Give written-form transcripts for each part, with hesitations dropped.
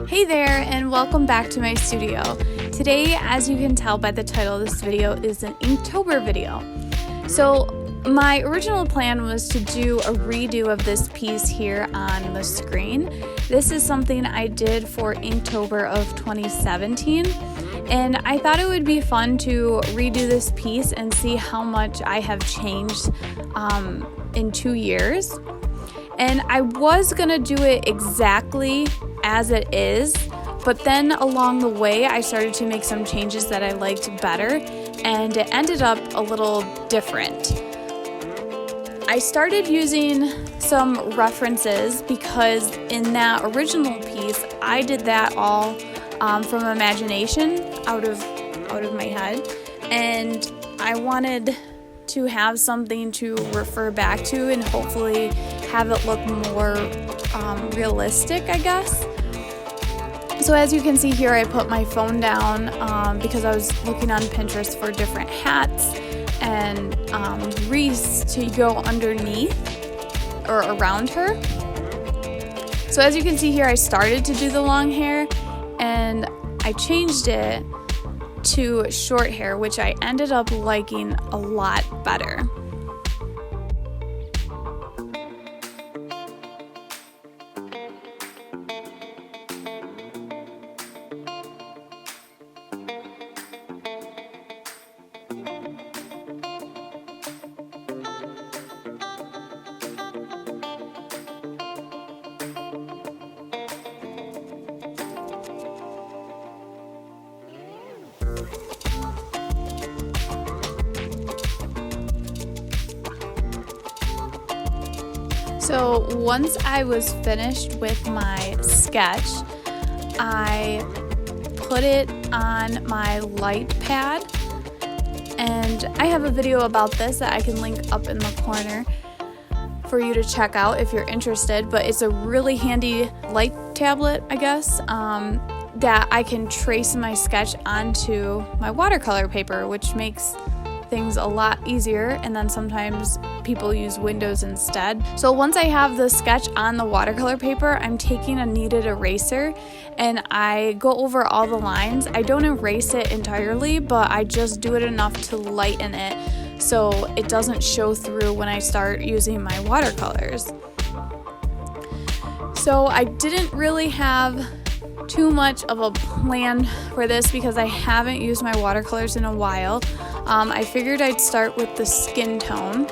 Hey there, and welcome back to my studio. Today, as you can tell by the title of this video, is an Inktober video. So my original plan was to do a redo of this piece here on the screen. This is something I did for Inktober of 2017, and I thought it would be fun to redo this piece and see how much I have changed in 2 years. And I was gonna do it exactly as it is, but then along the way I started to make some changes that I liked better, and it ended up a little different. I started using some references because in that original piece I did that all from imagination, out of my head, and I wanted to have something to refer back to and hopefully have it look more realistic, I guess. So as you can see here, I put my phone down because I was looking on Pinterest for different hats and wreaths to go underneath or around her. So as you can see here, I started to do the long hair and I changed it to short hair, which I ended up liking a lot better. So once I was finished with my sketch, I put it on my Lightpad, and I have a video about this that I can link up in the corner for you to check out if you're interested, but it's a really handy light tablet, I guess, that I can trace my sketch onto my watercolor paper, which makes things a lot easier, and then sometimes people use Windows instead. So once I have the sketch on the watercolor paper, I'm taking a kneaded eraser and I go over all the lines. I don't erase it entirely, but I just do it enough to lighten it so it doesn't show through when I start using my watercolors. So I didn't really have too much of a plan for this because I haven't used my watercolors in a while. I figured I'd start with the skin tone.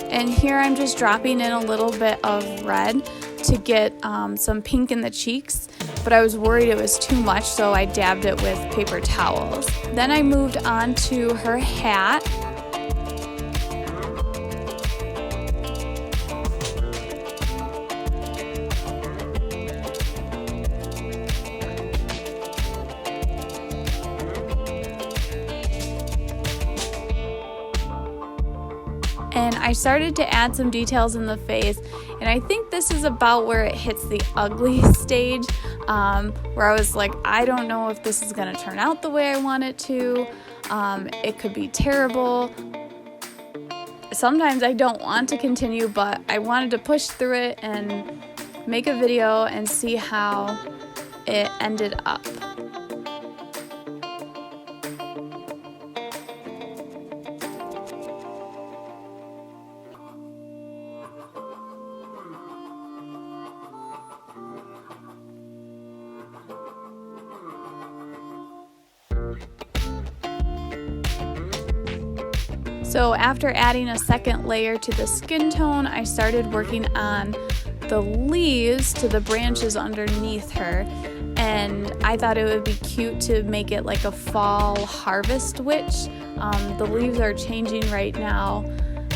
And here I'm just dropping in a little bit of red to get some pink in the cheeks, but I was worried it was too much, so I dabbed it with paper towels. Then I moved on to her hat. And I started to add some details in the face, and I think this is about where it hits the ugly stage, where I was like, I don't know if this is going to turn out the way I want it to. It could be terrible. Sometimes I don't want to continue, but I wanted to push through it and make a video and see how it ended up. So after adding a second layer to the skin tone, I started working on the leaves to the branches underneath her, and I thought it would be cute to make it like a fall harvest witch. The leaves are changing right now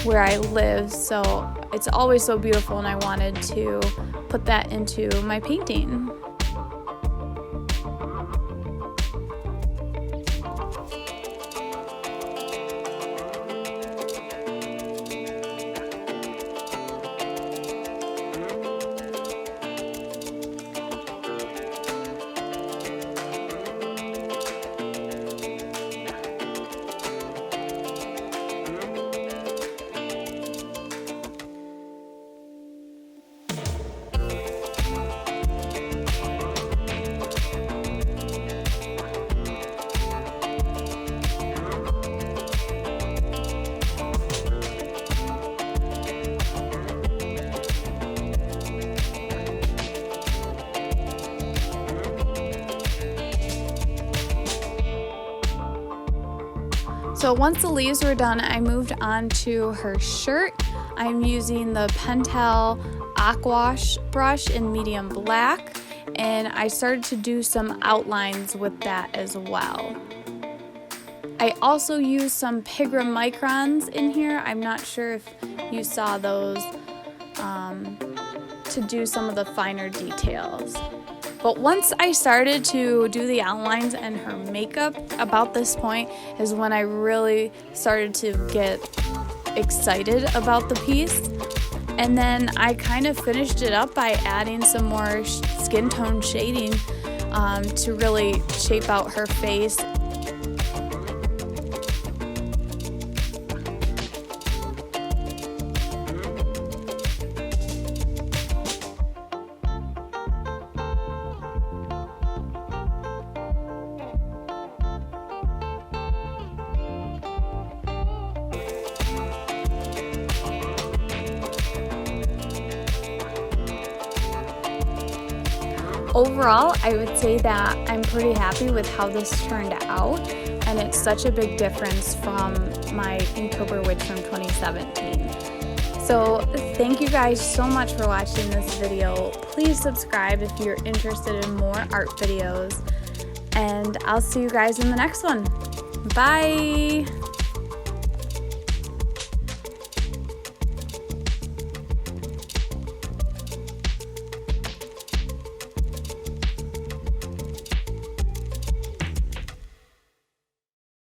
where I live, so it's always so beautiful, and I wanted to put that into my painting. So once the leaves were done, I moved on to her shirt. I'm using the Pentel Aquash brush in medium black, and I started to do some outlines with that as well. I also used some Pigram microns in here. I'm not sure if you saw those, to do some of the finer details. But once I started to do the outlines and her makeup, about this point is when I really started to get excited about the piece. And then I kind of finished it up by adding some more skin tone shading to really shape out her face. Overall, I would say that I'm pretty happy with how this turned out, and it's such a big difference from my Inktober Witch from 2017. So thank you guys so much for watching this video. Please subscribe if you're interested in more art videos, and I'll see you guys in the next one. Bye!